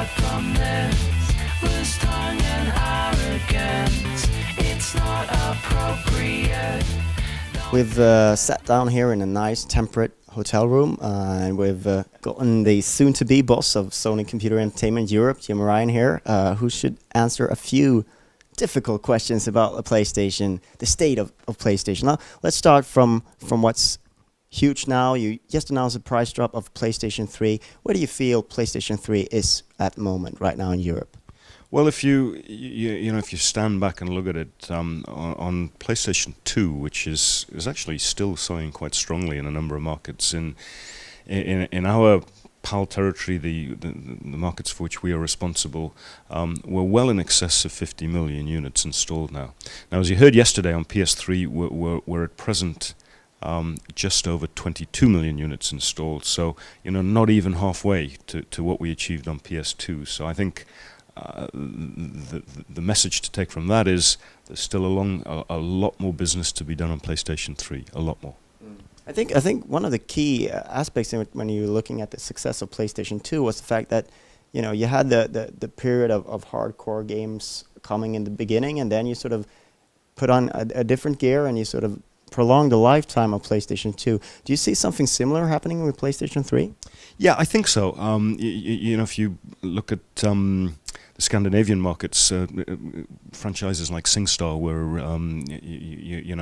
apart from this, loose tongue and arrogance. It's not appropriate. We've sat down here in a nice temperate hotel room and we've gotten the soon-to-be boss of Sony Computer Entertainment Europe, Jim Ryan here, who should answer a few difficult questions about the PlayStation, the state of PlayStation. Now, let's start from what's huge now. You just announced a price drop of PlayStation 3. Where do you feel PlayStation 3 is at the moment right now in Europe? Well, if you stand back and look at it on PlayStation 2, which is actually still selling quite strongly in a number of markets in our PAL territory, the markets for which we are responsible, we're well in excess of 50 million units installed now. Now, as you heard yesterday on PS3, we're at present just over 22 million units installed. So not even halfway to what we achieved on PS2. So I think. The message to take from that is there's still a lot more business to be done on PlayStation 3, a lot more. I think one of the key aspects when you're looking at the success of PlayStation 2 was the fact that you had the period of hardcore games coming in the beginning, and then you sort of put on a different gear and you sort of prolong the lifetime of PlayStation 2. Do you see something similar happening with PlayStation 3? Yeah, I think so. If you look at the Scandinavian markets, franchises like SingStar were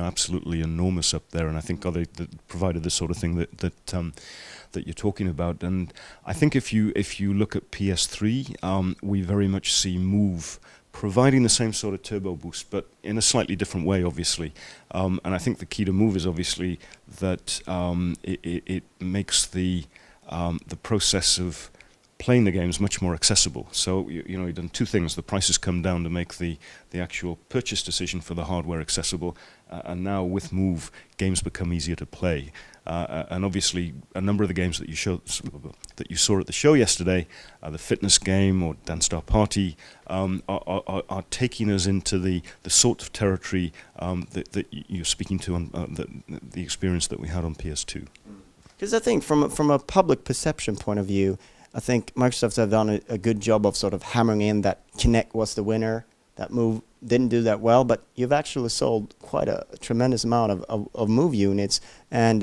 absolutely enormous up there, and I think they provided the sort of thing that you're talking about. And I think if you look at PS3, we very much see Move providing the same sort of turbo boost, but in a slightly different way, obviously. And I think the key to Move is obviously that it makes the process of playing the games much more accessible. So you've done two things. The prices come down to make the actual purchase decision for the hardware accessible, and now with Move, games become easier to play. And obviously, a number of the games that you saw at the show yesterday, the fitness game or Dance Star Party, are taking us into the sort of territory that you're speaking to on the experience that we had on PS2. Because I think from a public perception point of view, I think Microsoft have done a good job of sort of hammering in that Kinect was the winner, that Move didn't do that well, but you've actually sold quite a tremendous amount of Move units, and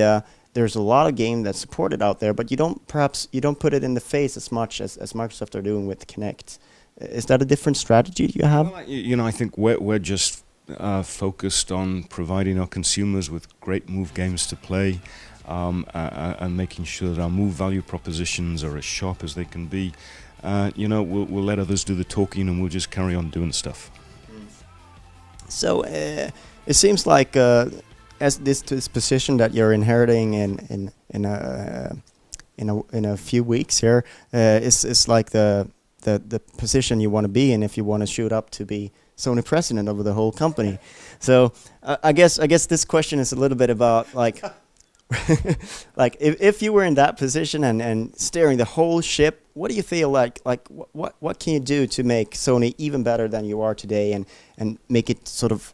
there's a lot of game that's supported out there, but you don't put it in the face as much as Microsoft are doing with Kinect. Is that a different strategy you have? Well, I think we're just focused on providing our consumers with great Move games to play. And making sure that our Move value propositions are as sharp as they can be. We'll let others do the talking, and we'll just carry on doing stuff. So it seems like as this position that you're inheriting in a few weeks here is like the position you want to be in if you want to shoot up to be Sony president over the whole company. So I guess this question is a little bit about like. Like if you were in that position and steering the whole ship, what do you feel like what can you do to make Sony even better than you are today and make it sort of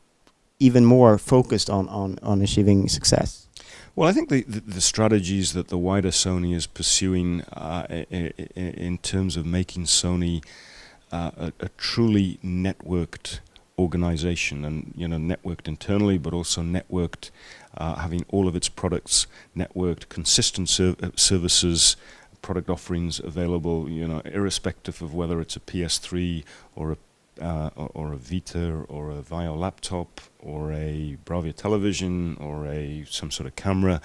even more focused on achieving success? Well, I think the strategies that the wider Sony is pursuing in terms of making Sony a truly networked organization, and networked internally, but also networked, having all of its products networked, consistent services, product offerings available, irrespective of whether it's a PS3 or a Vita or a Vio laptop or a Bravia television or some sort of camera,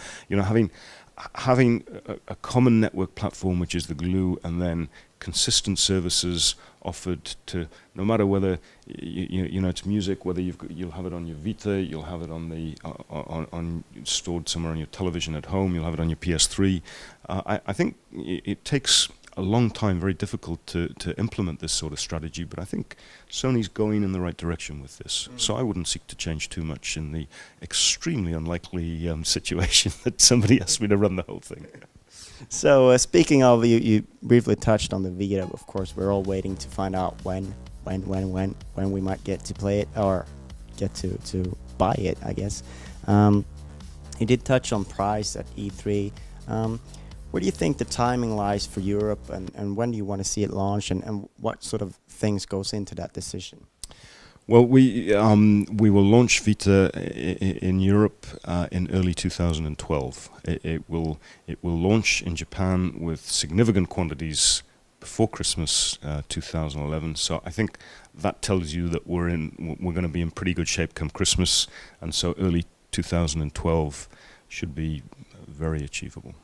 having a common network platform, which is the glue, and then consistent services offered to no matter whether it's music, whether you'll have it on your Vita, you'll have it on stored somewhere on your television at home, you'll have it on your PS3. I think it takes a long time, very difficult to implement this sort of strategy, but I think Sony's going in the right direction with this. So I wouldn't seek to change too much in the extremely unlikely situation that somebody asked me to run the whole thing. So speaking of, you briefly touched on the Vita. Of course, we're all waiting to find out when we might get to play it or get to buy it, I guess. You did touch on price at E3. Where do you think the timing lies for Europe, and when do you want to see it launch, and what sort of things goes into that decision? Well, we will launch Vita in Europe in early 2012. It will launch in Japan with significant quantities before Christmas 2011. So I think that tells you that we're going to be in pretty good shape come Christmas, and so early 2012 should be very achievable.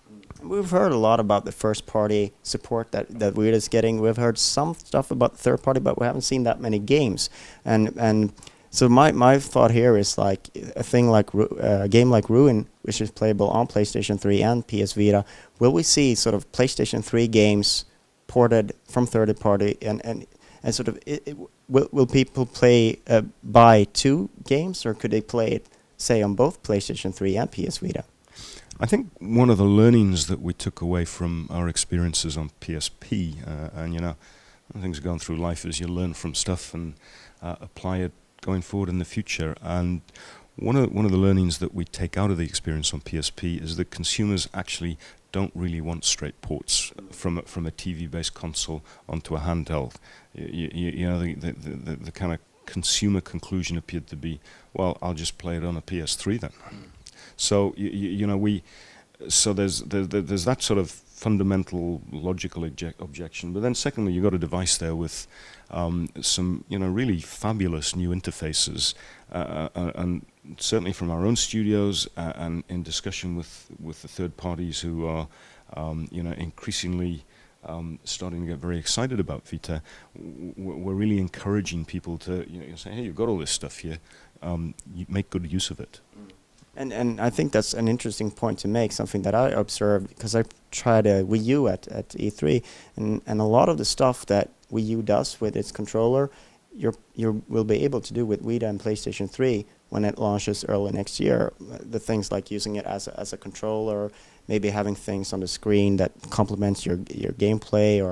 We've heard a lot about the first-party support that Weird is getting. We've heard some stuff about the third-party, but we haven't seen that many games. And so my thought here is like a thing like a game like Ruin, which is playable on PlayStation 3 and PS Vita. Will we see sort of PlayStation 3 games ported from third-party, and sort of will people buy two games, or could they play it, say, on both PlayStation 3 and PS Vita? I think one of the learnings that we took away from our experiences on PSP, and one of the things going through life is you learn from stuff and apply it going forward in the future. And one of the learnings that we take out of the experience on PSP is that consumers actually don't really want straight ports from a TV-based console onto a handheld. The kind of consumer conclusion appeared to be, well, I'll just play it on a PS3 then. So so there's that sort of fundamental logical objection. But then secondly, you've got a device there with some really fabulous new interfaces, and certainly from our own studios and in discussion with the third parties who are increasingly starting to get very excited about Vita. We're really encouraging people to say, hey, you've got all this stuff here, you make good use of it. And I think that's an interesting point to make, something that I observed, because I tried a Wii U at E3, and a lot of the stuff that Wii U does with its controller, you will be able to do with Vita and PlayStation 3 when it launches early next year. The things like using it as a controller, maybe having things on the screen that complements your gameplay,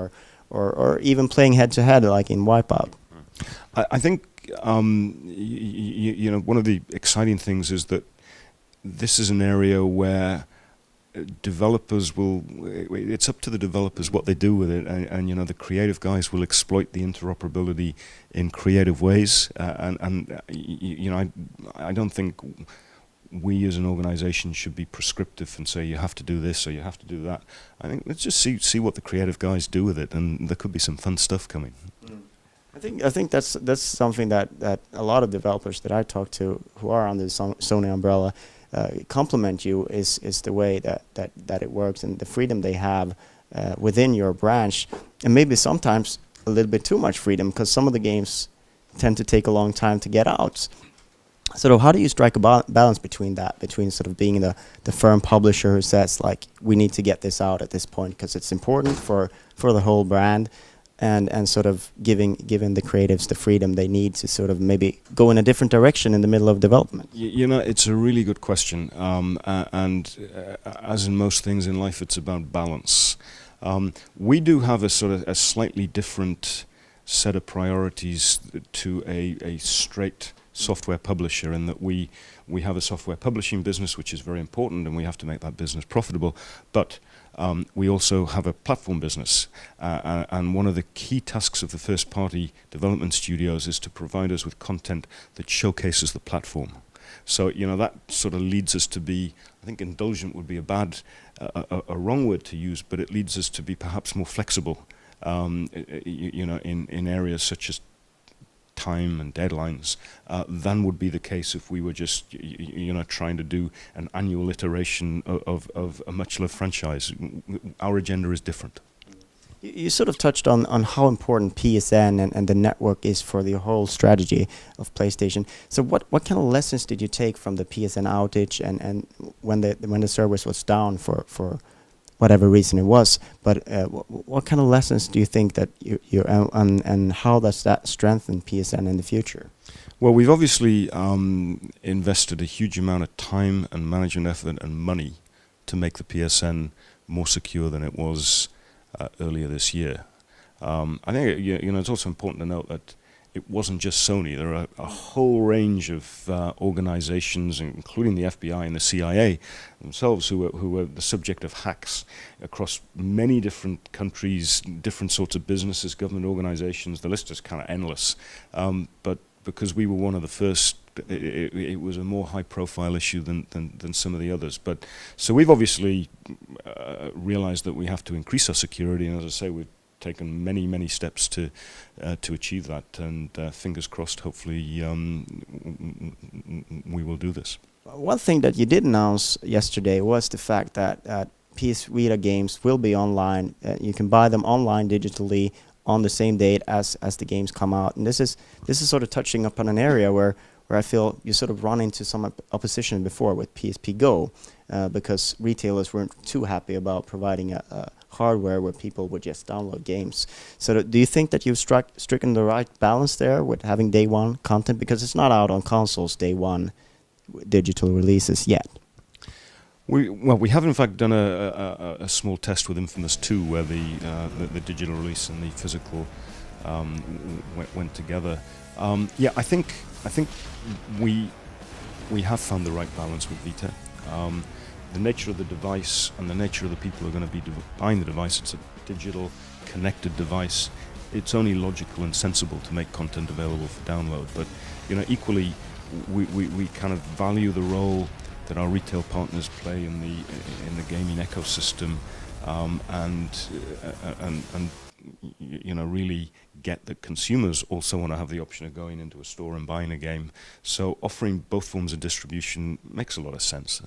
or even playing head-to-head like in Wipeout. I think one of the exciting things is that this is an area where developers it's up to the developers what they do with it, and the creative guys will exploit the interoperability in creative ways, I don't think we as an organization should be prescriptive and say you have to do this or you have to do that. I think let's just see what the creative guys do with it, and there could be some fun stuff coming. I think that's something that a lot of developers that I talk to who are under the Sony umbrella compliment you is the way that it works and the freedom they have within your branch, and maybe sometimes a little bit too much freedom, because some of the games tend to take a long time to get out. So how do you strike a balance between sort of being the firm publisher who says like we need to get this out at this point because it's important for the whole brand, and sort of giving the creatives the freedom they need to sort of maybe go in a different direction in the middle of development? It's a really good question, and as in most things in life, it's about balance. We do have a sort of a slightly different set of priorities to a straight software publisher, in that we have a software publishing business, which is very important, and we have to make that business profitable, but we also have a platform business, and one of the key tasks of the first-party development studios is to provide us with content that showcases the platform. So that sort of leads us to be, I think indulgent would be a wrong word to use, but it leads us to be perhaps more flexible, in areas such as time and deadlines than would be the case if we were just trying to do an annual iteration of a much-loved franchise. Our agenda is different. You sort of touched on how important PSN and the network is for the whole strategy of PlayStation. So what kind of lessons did you take from the PSN outage and when the service was down for whatever reason it was? But what kind of lessons do you think that and how does that strengthen PSN in the future? Well, we've obviously invested a huge amount of time and management effort and money to make the PSN more secure than it was earlier this year. I think it's also important to note that it wasn't just Sony. There are a whole range of organizations, including the FBI and the CIA themselves, who were the subject of hacks across many different countries, different sorts of businesses, government organizations. The list is kind of endless. But because we were one of the first, it was a more high-profile issue than some of the others. But so we've obviously realized that we have to increase our security, and as I say, we've taken many steps to achieve that, and fingers crossed, hopefully we will do this. One thing that you did announce yesterday was the fact that PS Vita games will be online. You can buy them online digitally on the same date as the games come out, and this is sort of touching upon an area where I feel you sort of run into some opposition before with PSP Go, because retailers weren't too happy about providing a hardware where people would just download games. So do you think that you've stricken the right balance there with having day one content, because it's not out on consoles day one digital releases yet? We have in fact done a small test with Infamous 2 where the digital release and the physical went together. I think we have found the right balance with Vita. The nature of the device and the nature of the people who are going to be buying the device, it's a digital connected device. It's only logical and sensible to make content available for download. But equally, we kind of value the role that our retail partners play in the gaming ecosystem, and really get that consumers also want to have the option of going into a store and buying a game. So offering both forms of distribution makes a lot of sense.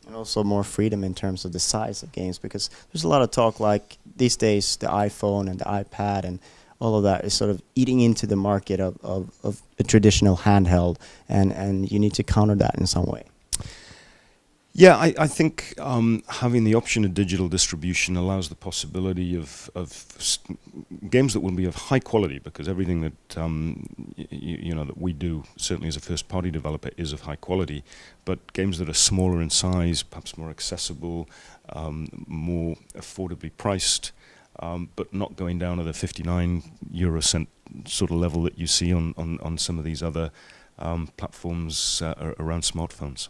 And also more freedom in terms of the size of games, because there's a lot of talk like these days the iPhone and the iPad and all of that is sort of eating into the market of a traditional handheld, and you need to counter that in some way. Yeah, I think having the option of digital distribution allows the possibility of games that will be of high quality, because everything that that we do, certainly as a first-party developer, is of high quality. But games that are smaller in size, perhaps more accessible, more affordably priced, but not going down to the 59 € sort of level that you see on some of these other platforms around smartphones.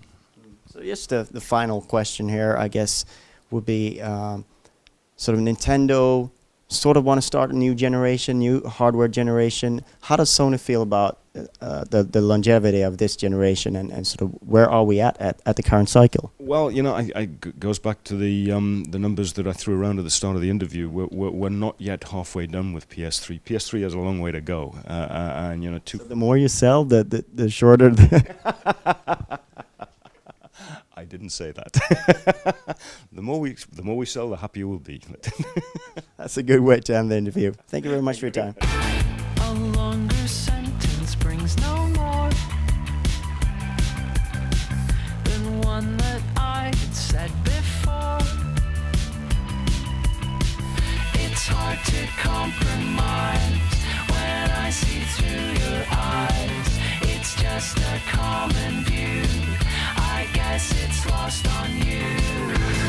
So just the final question here, I guess, would be sort of Nintendo sort of want to start a new generation, new hardware generation. How does Sony feel about the longevity of this generation, and sort of where are we at the current cycle? Well, goes back to the numbers that I threw around at the start of the interview. We're not yet halfway done with PS3. PS3 has a long way to go, and so the more you sell, the shorter. I didn't say that. The more we sell, the happier we'll be. That's a good way to end the interview. Thank you very much for your time. A longer sentence brings no more than one that I had said before. It's hard to compromise when I see through your eyes. It's just a common view. I guess it's lost on you.